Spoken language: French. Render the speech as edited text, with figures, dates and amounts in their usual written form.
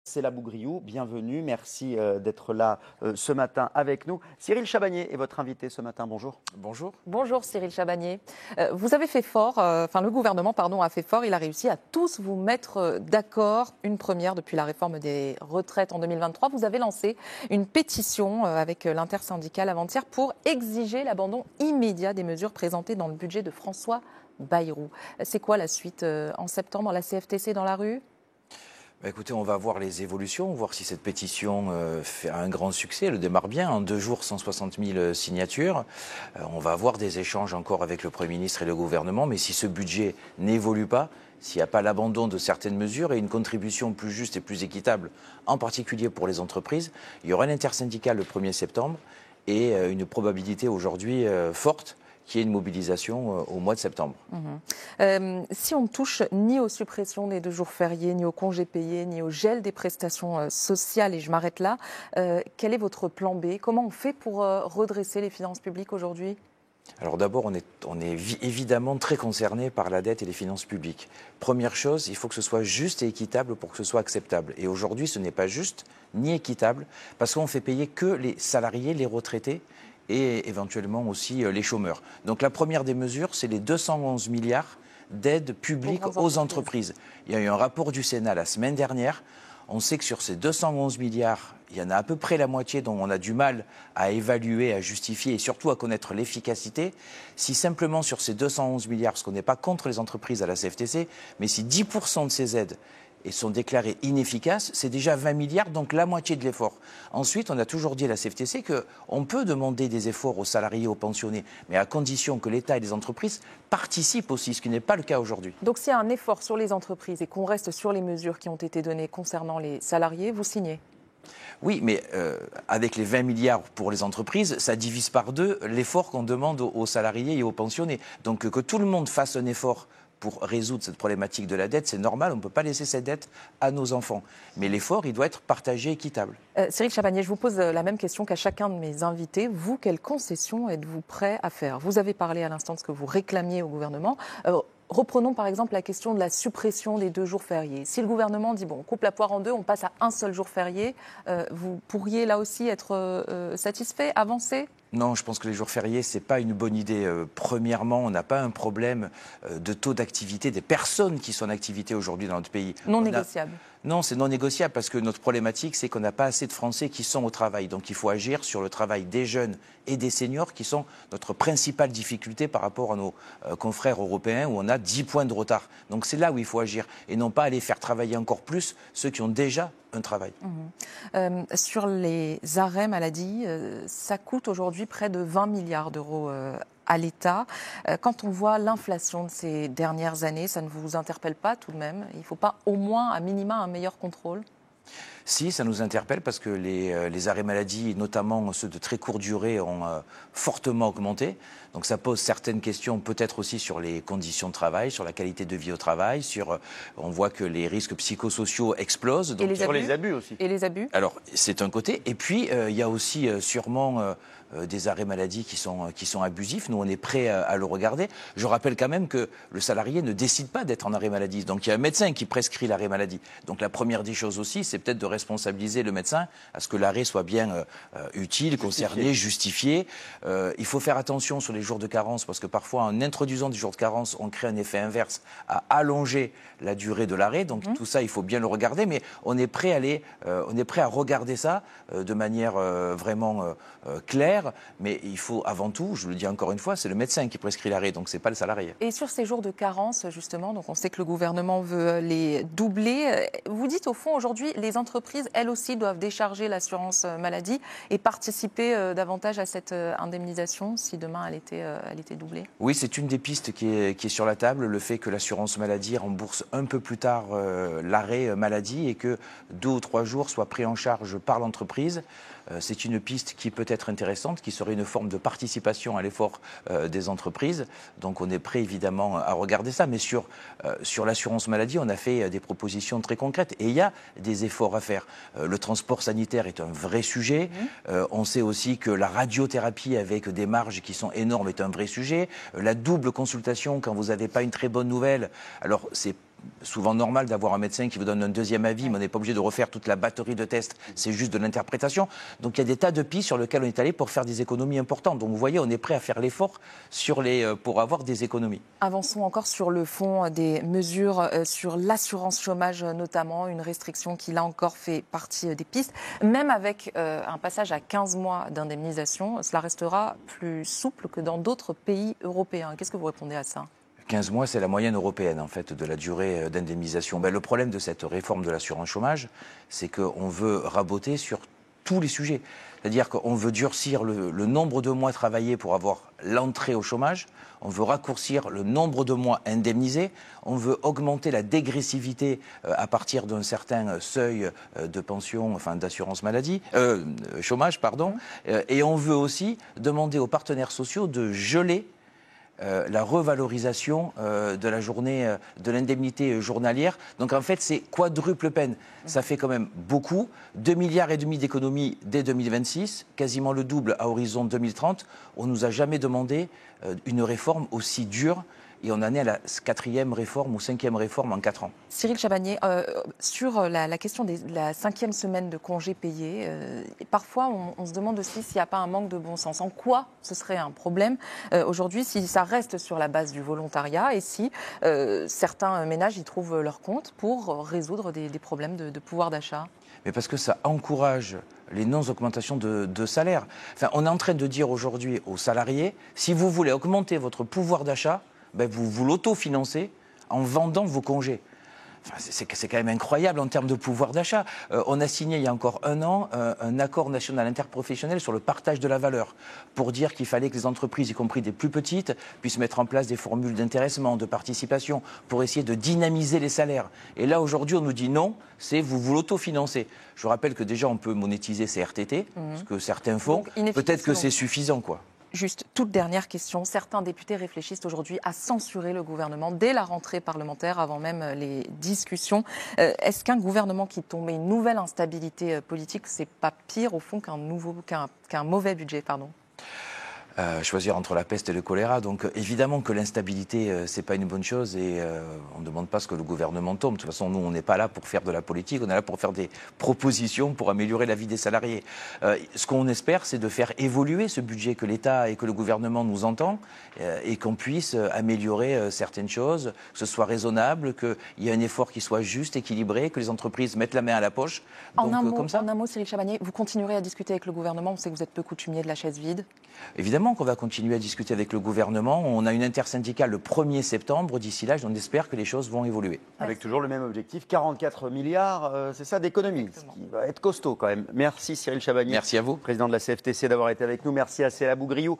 C'est la Bougriou, bienvenue, merci d'être là ce matin avec nous. Cyril Chabagnier est votre invité ce matin, bonjour. Bonjour. Bonjour Cyril Chabagnier. Vous avez fait fort, le gouvernement a fait fort, il a réussi à tous vous mettre d'accord, une première depuis la réforme des retraites en 2023. Vous avez lancé une pétition avec l'intersyndicale avant-hier pour exiger l'abandon immédiat des mesures présentées dans le budget de François Bayrou. C'est quoi la suite en septembre, la CFTC dans la rue ? Écoutez, on va voir les évolutions, voir si cette pétition fait un grand succès. Elle démarre bien, en 2 jours, 160 000 signatures. On va avoir des échanges encore avec le Premier ministre et le gouvernement, mais si ce budget n'évolue pas, s'il n'y a pas l'abandon de certaines mesures et une contribution plus juste et plus équitable, en particulier pour les entreprises, il y aura une intersyndicale le 1er septembre et une probabilité aujourd'hui forte qu'il y ait une mobilisation au mois de septembre. Si on ne touche ni aux suppressions des 2 jours fériés, ni aux congés payés, ni au gel des prestations sociales, et je m'arrête là, quel est votre plan B ? Comment on fait pour redresser les finances publiques aujourd'hui ? Alors d'abord, on est évidemment très concerné par la dette et les finances publiques. Première chose, il faut que ce soit juste et équitable pour que ce soit acceptable. Et aujourd'hui, ce n'est pas juste ni équitable parce qu'on fait payer que les salariés, les retraités, et éventuellement aussi les chômeurs. Donc la première des mesures, c'est les 211 milliards d'aides publiques aux entreprises. Il y a eu un rapport du Sénat la semaine dernière. On sait que sur ces 211 milliards, il y en a à peu près la moitié dont on a du mal à évaluer, à justifier et surtout à connaître l'efficacité. Si simplement sur ces 211 milliards, parce qu'on n'est pas contre les entreprises à la CFTC, mais si 10% de ces aides et sont déclarés inefficaces, c'est déjà 20 milliards, donc la moitié de l'effort. Ensuite, on a toujours dit à la CFTC qu'on peut demander des efforts aux salariés, aux pensionnés, mais à condition que l'État et les entreprises participent aussi, ce qui n'est pas le cas aujourd'hui. Donc s'il y a un effort sur les entreprises et qu'on reste sur les mesures qui ont été données concernant les salariés, vous signez ? Oui, mais avec les 20 milliards pour les entreprises, ça divise par 2 l'effort qu'on demande aux salariés et aux pensionnés. Donc que tout le monde fasse un effort pour résoudre cette problématique de la dette, c'est normal, on ne peut pas laisser cette dette à nos enfants. Mais l'effort, il doit être partagé équitable. Cyril Chabagnier, je vous pose la même question qu'à chacun de mes invités. Vous, quelles concessions êtes-vous prêt à faire ? Vous avez parlé à l'instant de ce que vous réclamiez au gouvernement. Reprenons par exemple la question de la suppression des 2 jours fériés. Si le gouvernement dit, on coupe la poire en 2, on passe à un seul jour férié, vous pourriez là aussi être satisfait, avancer ? Non, je pense que les jours fériés, ce n'est pas une bonne idée. Premièrement, on n'a pas un problème de taux d'activité des personnes qui sont en activité aujourd'hui dans notre pays. Non négociable. Non, c'est non négociable parce que notre problématique, c'est qu'on n'a pas assez de Français qui sont au travail. Donc il faut agir sur le travail des jeunes et des seniors qui sont notre principale difficulté par rapport à nos confrères européens où on a 10 points de retard. Donc c'est là où il faut agir et non pas aller faire travailler encore plus ceux qui ont déjà un travail. Sur les arrêts maladie, ça coûte aujourd'hui près de 20 milliards d'euros à l'État. Quand on voit l'inflation de ces dernières années, ça ne vous interpelle pas tout de même ? Il ne faut pas au moins, à minima, un meilleur contrôle ? Si, ça nous interpelle parce que les arrêts maladie, notamment ceux de très courte durée, ont fortement augmenté. Donc ça pose certaines questions, peut-être aussi sur les conditions de travail, sur la qualité de vie au travail, on voit que les risques psychosociaux explosent. Donc, sur les abus aussi. Et les abus ? Alors, c'est un côté. Et puis, il y a aussi sûrement des arrêts maladie qui sont abusifs. Nous, on est prêts à le regarder. Je rappelle quand même que le salarié ne décide pas d'être en arrêt maladie. Donc, il y a un médecin qui prescrit l'arrêt maladie. Donc, la première des choses aussi, c'est peut-être de responsabiliser le médecin à ce que l'arrêt soit bien utile, concerné, justifié. Il faut faire attention sur les jours de carence parce que parfois, en introduisant des jours de carence, on crée un effet inverse à allonger la durée de l'arrêt. Donc, tout ça, il faut bien le regarder. Mais on est prêt à regarder ça de manière vraiment claire. Mais il faut avant tout, je le dis encore une fois, c'est le médecin qui prescrit l'arrêt, donc c'est pas le salarié. Et sur ces jours de carence, justement, donc on sait que le gouvernement veut les doubler. Vous dites au fond aujourd'hui, les entreprises, elles aussi, doivent décharger l'assurance maladie et participer davantage à cette indemnisation si demain elle était doublée. Oui, c'est une des pistes qui est sur la table, le fait que l'assurance maladie rembourse un peu plus tard l'arrêt maladie et que 2 ou 3 jours soient pris en charge par l'entreprise. C'est une piste qui peut être intéressante, qui serait une forme de participation à l'effort des entreprises. Donc on est prêt évidemment à regarder ça. Mais sur l'assurance maladie, on a fait des propositions très concrètes. Et il y a des efforts à faire. Le transport sanitaire est un vrai sujet. On sait aussi que la radiothérapie avec des marges qui sont énormes est un vrai sujet. La double consultation quand vous n'avez pas une très bonne nouvelle. Alors c'est souvent normal d'avoir un médecin qui vous donne un deuxième avis, mais on n'est pas obligé de refaire toute la batterie de tests, c'est juste de l'interprétation. Donc il y a des tas de pistes sur lesquelles on est allé pour faire des économies importantes. Donc vous voyez, on est prêt à faire l'effort pour avoir des économies. Avançons encore sur le fond des mesures sur l'assurance chômage notamment, une restriction qui là encore fait partie des pistes. Même avec un passage à 15 mois d'indemnisation, cela restera plus souple que dans d'autres pays européens. Qu'est-ce que vous répondez à ça ? 15 mois, c'est la moyenne européenne, en fait, de la durée d'indemnisation. Le problème de cette réforme de l'assurance chômage, c'est qu'on veut raboter sur tous les sujets. C'est-à-dire qu'on veut durcir le nombre de mois travaillés pour avoir l'entrée au chômage, on veut raccourcir le nombre de mois indemnisés, on veut augmenter la dégressivité à partir d'un certain seuil de pension, enfin d'assurance maladie, chômage, pardon, et on veut aussi demander aux partenaires sociaux de geler la revalorisation de la journée, de l'indemnité journalière. Donc en fait, c'est quadruple peine. Ça fait quand même beaucoup. 2,5 milliards d'économies dès 2026, quasiment le double à horizon 2030. On ne nous a jamais demandé une réforme aussi dure. Et on en est à la 4e réforme ou 5e réforme en 4 ans. Cyril Chabagnier, sur la question de la 5e semaine de congés payés, parfois on se demande aussi s'il n'y a pas un manque de bon sens. En quoi ce serait un problème aujourd'hui si ça reste sur la base du volontariat et si certains ménages y trouvent leur compte pour résoudre des problèmes de pouvoir d'achat ? Mais parce que ça encourage les non-augmentations de salaire. Enfin, on est en train de dire aujourd'hui aux salariés, si vous voulez augmenter votre pouvoir d'achat, vous l'autofinancez en vendant vos congés. Enfin, c'est quand même incroyable en termes de pouvoir d'achat. On a signé il y a encore un an un accord national interprofessionnel sur le partage de la valeur pour dire qu'il fallait que les entreprises, y compris des plus petites, puissent mettre en place des formules d'intéressement, de participation pour essayer de dynamiser les salaires. Et là, aujourd'hui, on nous dit non, c'est vous l'autofinancez. Je vous rappelle que déjà, on peut monétiser ces RTT, ce que certains font. Peut-être que c'est suffisant, quoi. Juste, toute dernière question. Certains députés réfléchissent aujourd'hui à censurer le gouvernement dès la rentrée parlementaire, avant même les discussions. Est-ce qu'un gouvernement qui tombe une nouvelle instabilité politique, c'est pas pire au fond qu'un mauvais budget, pardon ? Choisir entre la peste et le choléra. Donc évidemment que l'instabilité, c'est pas une bonne chose et on ne demande pas ce que le gouvernement tombe. De toute façon, nous, on n'est pas là pour faire de la politique, on est là pour faire des propositions pour améliorer la vie des salariés. Ce qu'on espère, c'est de faire évoluer ce budget, que l'État et que le gouvernement nous entendent et qu'on puisse améliorer certaines choses, que ce soit raisonnable, qu'il y ait un effort qui soit juste, équilibré, que les entreprises mettent la main à la poche. Donc, comme ça. En un mot, Cyril Chabagnier, vous continuerez à discuter avec le gouvernement. On sait que vous êtes peu coutumier de la chaise vide. Évidemment qu'on va continuer à discuter avec le gouvernement. On a une intersyndicale le 1er septembre. D'ici là, on espère que les choses vont évoluer. Avec toujours le même objectif, 44 milliards, c'est ça, d'économie, ce qui va être costaud quand même. Merci Cyril Chabagnier. Merci à vous. Président de la CFTC, d'avoir été avec nous. Merci à Céla Bougriou.